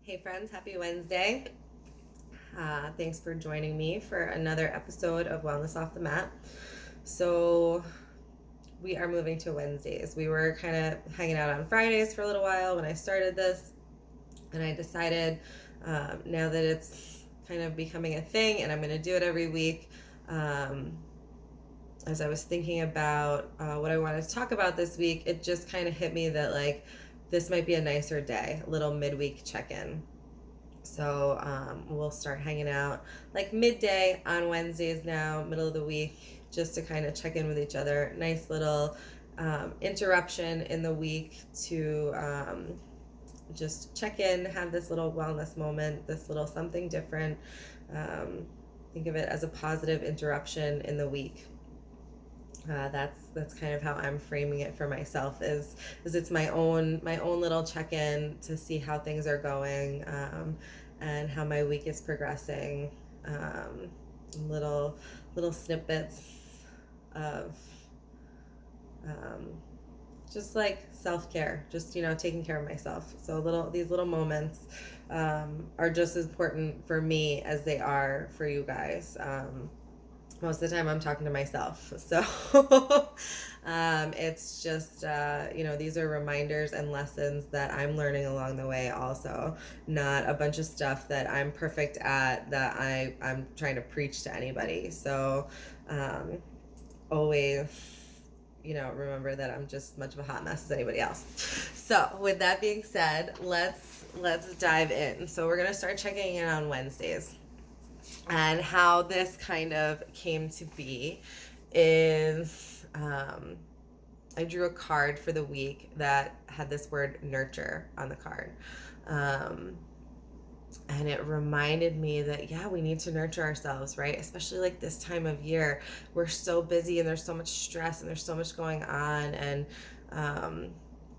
Hey friends, happy Wednesday. Thanks for joining me for another episode of Wellness Off the Mat. So, we are moving to Wednesdays. We were kind of hanging out on Fridays for a little while when I started this, and I decided now that it's kind of becoming a thing and I'm going to do it every week. As I was thinking about what I wanted to talk about this week, it just kind of hit me that this might be a nicer day, a little midweek check in. So we'll start hanging out like midday on Wednesdays now, middle of the week, just to kind of check in with each other. Nice little interruption in the week to just check in, have this little wellness moment, this little something different. Think of it as a positive interruption in the week. That's kind of how I'm framing it for myself. Is it's my own little check in to see how things are going, and how my week is progressing. Little snippets of just like self-care, just taking care of myself. So these little moments are just as important for me as they are for you guys. Most of the time I'm talking to myself. So it's just, these are reminders and lessons that I'm learning along the way also, not a bunch of stuff that I'm perfect at that I'm trying to preach to anybody. So always, remember that I'm just as much of a hot mess as anybody else. So with that being said, let's dive in. So we're going to start checking in on Wednesdays. And how this kind of came to be is I drew a card for the week that had this word nurture on the card. And it reminded me that, yeah, we need to nurture ourselves, right? Especially like this time of year. We're so busy and there's so much stress and there's so much going on. And,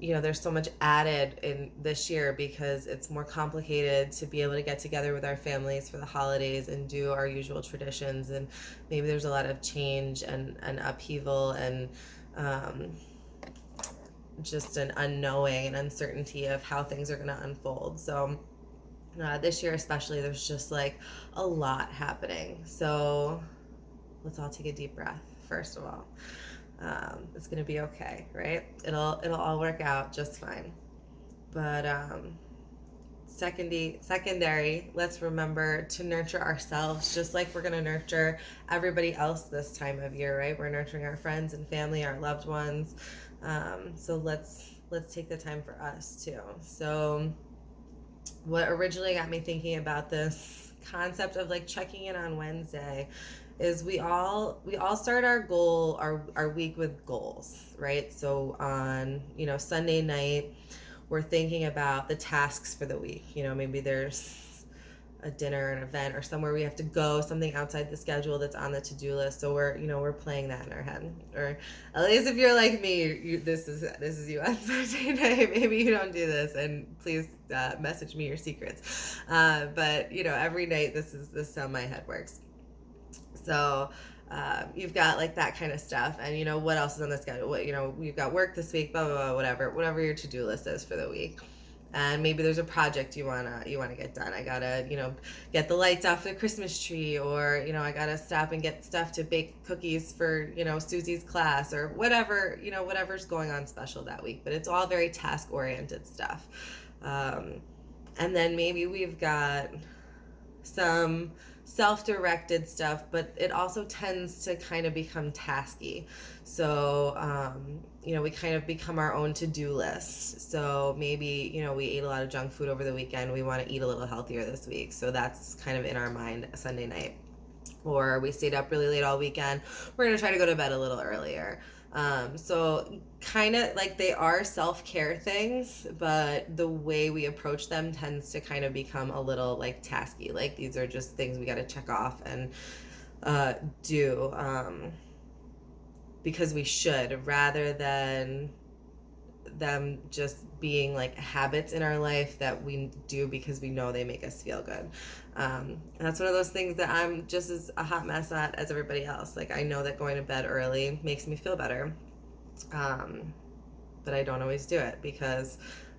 there's so much added in this year because it's more complicated to be able to get together with our families for the holidays and do our usual traditions. And maybe there's a lot of change and upheaval and just an unknowing and uncertainty of how things are going to unfold. So this year especially, there's just like a lot happening. So let's all take a deep breath, first of all. It's gonna be okay, right? It'll all work out just fine. But secondary, let's remember to nurture ourselves just like we're gonna nurture everybody else this time of year, right? We're nurturing our friends and family, our loved ones. So let's take the time for us too. So what originally got me thinking about this concept of like checking in on Wednesday is we all start our week with goals, right? So on Sunday night we're thinking about the tasks for the week. Maybe there's a dinner, an event, or somewhere we have to go, something outside the schedule that's on the to-do list. So we're playing that in our head. Or at least if you're like me, this is you on Sunday night. Maybe you don't do this, and please message me your secrets. But every night this is how my head works. So you've got like that kind of stuff, and what else is on the schedule? We've got work this week, blah blah blah, whatever your to-do list is for the week. And maybe there's a project you wanna get done. I gotta get the lights off the Christmas tree, or I gotta stop and get stuff to bake cookies for Susie's class, or whatever whatever's going on special that week. But it's all very task oriented stuff. And then maybe we've got some self-directed stuff, but it also tends to kind of become tasky. So we kind of become our own to-do list. So maybe we ate a lot of junk food over the weekend, we want to eat a little healthier this week, so that's kind of in our mind Sunday night. Or we stayed up really late all weekend, we're going to try to go to bed a little earlier. So kind of like they are self-care things, but the way we approach them tends to kind of become a little like tasky. Like these are just things we got to check off and do because we should, rather than them just being like habits in our life that we do because we know they make us feel good. And that's one of those things that I'm just as a hot mess at as everybody else. Like I know that going to bed early makes me feel better, but I don't always do it because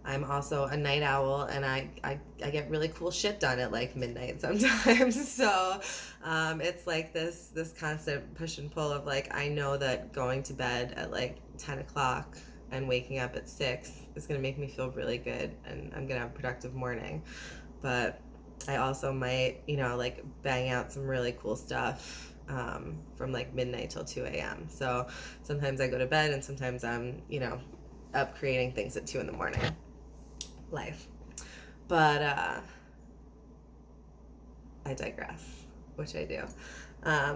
I'm also a night owl, and I get really cool shit done at like midnight sometimes. So it's like this constant push and pull of like, I know that going to bed at like 10 o'clock and waking up at 6 is going to make me feel really good, and I'm going to have a productive morning. But I also might, like bang out some really cool stuff from like midnight till 2 a.m. So sometimes I go to bed, and sometimes I'm, up creating things at 2 in the morning. Life. But I digress, which I do.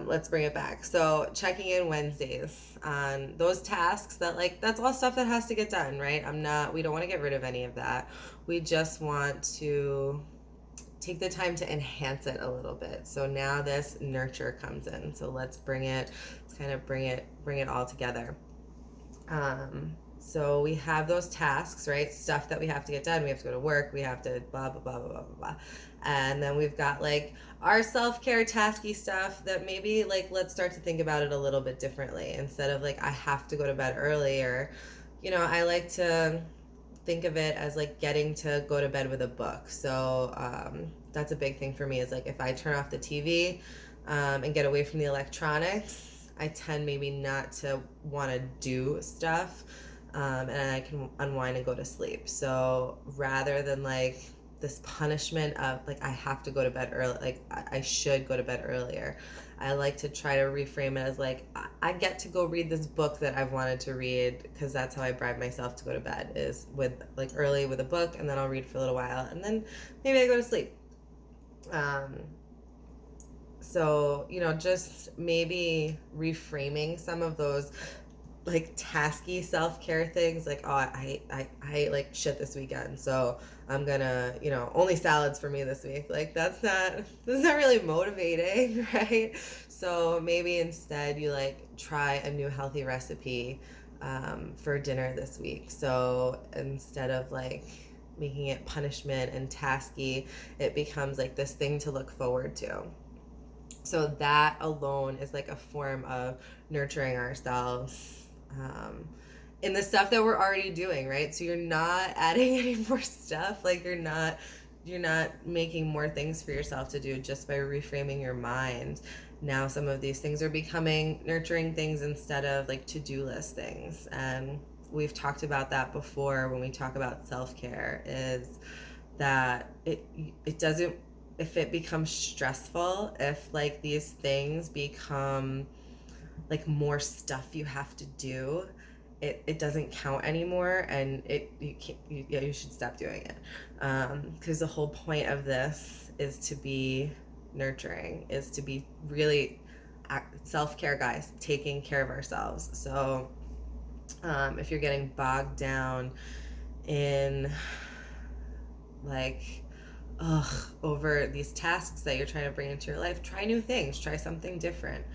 Let's bring it back. So checking in Wednesdays on those tasks that, like, that's all stuff that has to get done, right? We don't want to get rid of any of that. We just want to take the time to enhance it a little bit. So now this nurture comes in. So let's bring it all together. So we have those tasks, right? Stuff that we have to get done. We have to go to work. We have to blah, blah, blah, blah, blah, blah, blah. And then we've got like our self-care tasky stuff that maybe like, let's start to think about it a little bit differently. Instead of like, I have to go to bed early, or, I like to think of it as like getting to go to bed with a book. So that's a big thing for me, is like if I turn off the TV and get away from the electronics, I tend maybe not to want to do stuff, and I can unwind and go to sleep. So rather than like this punishment of like, I have to go to bed early, like I should go to bed earlier, I like to try to reframe it as like, I get to go read this book that I've wanted to read, because that's how I bribe myself to go to bed, is with like early with a book, and then I'll read for a little while, and then maybe I go to sleep. So, just maybe reframing some of those like tasky self-care things, like, oh, I like shit this weekend, so I'm gonna, only salads for me this week. Like that's not really motivating, right? So maybe instead you like try a new healthy recipe for dinner this week. So instead of like making it punishment and tasky, it becomes like this thing to look forward to. So that alone is like a form of nurturing ourselves in the stuff that we're already doing, right? So you're not adding any more stuff. Like you're not making more things for yourself to do just by reframing your mind. Now some of these things are becoming nurturing things instead of like to-do list things. And we've talked about that before when we talk about self-care, is that it doesn't, if it becomes stressful, if like these things become like more stuff you have to do, it doesn't count anymore, and you should stop doing it, because the whole point of this is to be nurturing, is to be really self-care, guys, taking care of ourselves. So if you're getting bogged down in like over these tasks that you're trying to bring into your life, try new things, try something different.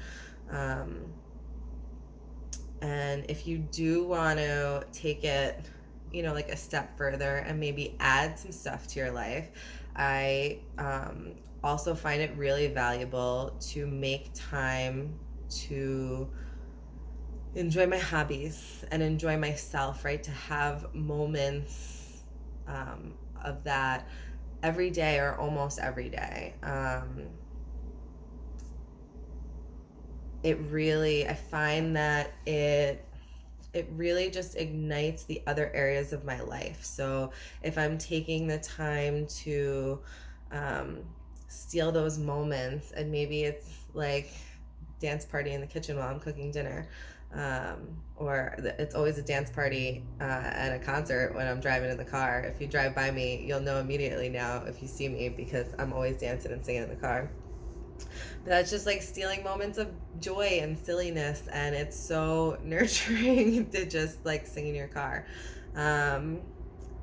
And if you do want to take it, like a step further and maybe add some stuff to your life, I also find it really valuable to make time to enjoy my hobbies and enjoy myself, right? To have moments of that every day, or almost every day. I find that it really just ignites the other areas of my life. So if I'm taking the time to steal those moments, and maybe it's like dance party in the kitchen while I'm cooking dinner, or it's always a dance party at a concert when I'm driving in the car. If you drive by me, you'll know immediately now if you see me, because I'm always dancing and singing in the car. But that's just like stealing moments of joy and silliness, and it's so nurturing to just like sing in your car.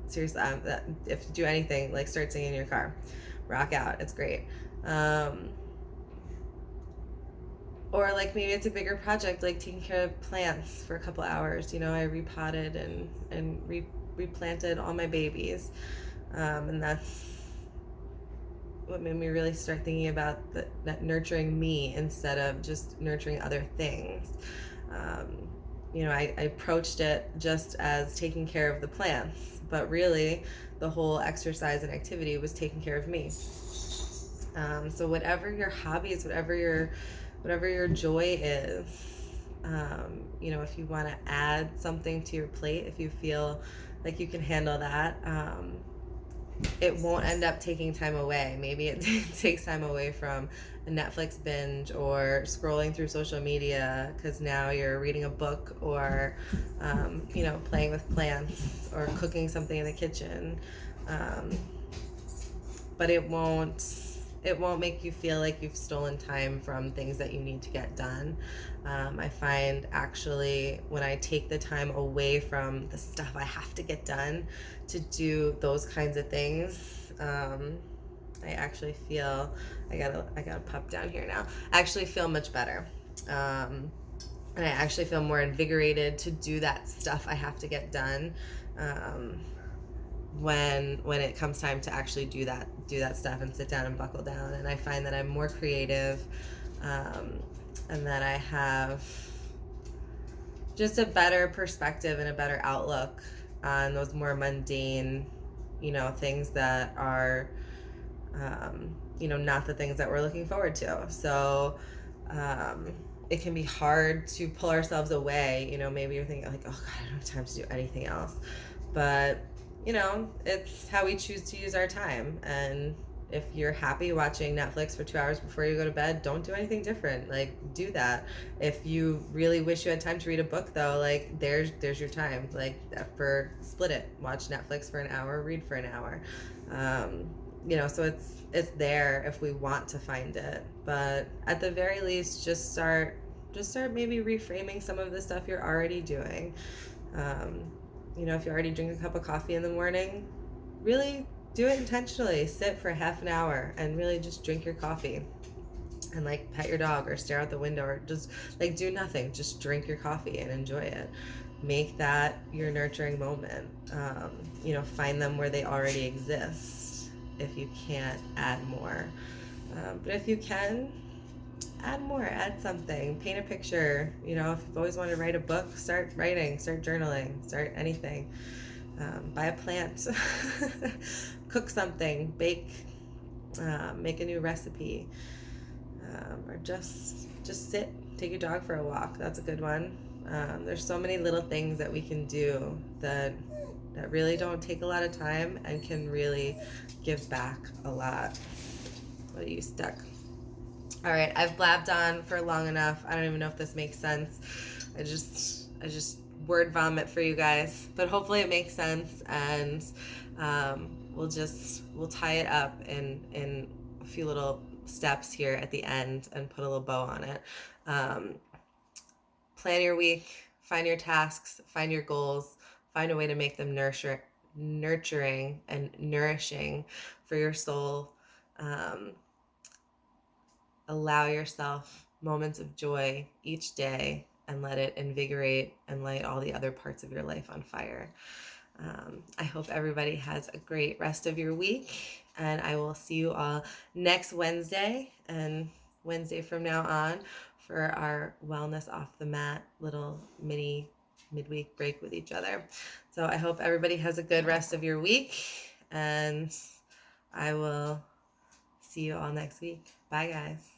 Seriously, if you do anything, like start singing in your car, rock out, it's great. Or like maybe it's a bigger project, like taking care of plants for a couple hours. I repotted and replanted all my babies, and that's what made me really start thinking about that nurturing me instead of just nurturing other things. I approached it just as taking care of the plants, but really the whole exercise and activity was taking care of me. So whatever your hobbies, whatever your joy is, if you want to add something to your plate, if you feel like you can handle that, it won't end up taking time away. Maybe it takes time away from a Netflix binge or scrolling through social media because now you're reading a book or, playing with plants or cooking something in the kitchen. Um, but it won't make you feel like you've stolen time from things that you need to get done. I find actually when I take the time away from the stuff I have to get done to do those kinds of things, I actually feel I got a pup down here now. I actually feel much better. And I actually feel more invigorated to do that stuff I have to get done. When it comes time to actually do that stuff and sit down and buckle down, and I find that I'm more creative, and that I have just a better perspective and a better outlook on those more mundane, things that are, not the things that we're looking forward to. So it can be hard to pull ourselves away. Maybe you're thinking like, oh God, I don't have time to do anything else, but it's how we choose to use our time. And if you're happy watching Netflix for 2 hours before you go to bed, don't do anything different. Like, do that. If you really wish you had time to read a book, though, like, there's your time. Like, split it. Watch Netflix for an hour, read for an hour. So it's there if we want to find it. But at the very least, just start maybe reframing some of the stuff you're already doing. If you already drink a cup of coffee in the morning, really do it intentionally. Sit for half an hour and really just drink your coffee and like pet your dog or stare out the window or just like do nothing. Just drink your coffee and enjoy it. Make that your nurturing moment. Find them where they already exist if you can't add more. But if you can, add more, add something, paint a picture. If you've always wanted to write a book, start writing, start journaling, start anything. Buy a plant, cook something, bake, make a new recipe, or just sit, take your dog for a walk. That's a good one. There's so many little things that we can do that really don't take a lot of time and can really give back a lot. What are you stuck? All right, I've blabbed on for long enough. I don't even know if this makes sense. I just word vomit for you guys, but hopefully it makes sense, and we'll tie it up in a few little steps here at the end and put a little bow on it. Plan your week, find your tasks, find your goals, find a way to make them nurturing and nourishing for your soul. Allow yourself moments of joy each day and let it invigorate and light all the other parts of your life on fire. I hope everybody has a great rest of your week, and I will see you all next Wednesday and Wednesday from now on for our Wellness Off the Mat little mini midweek break with each other. So I hope everybody has a good rest of your week, and I will see you all next week. Bye, guys.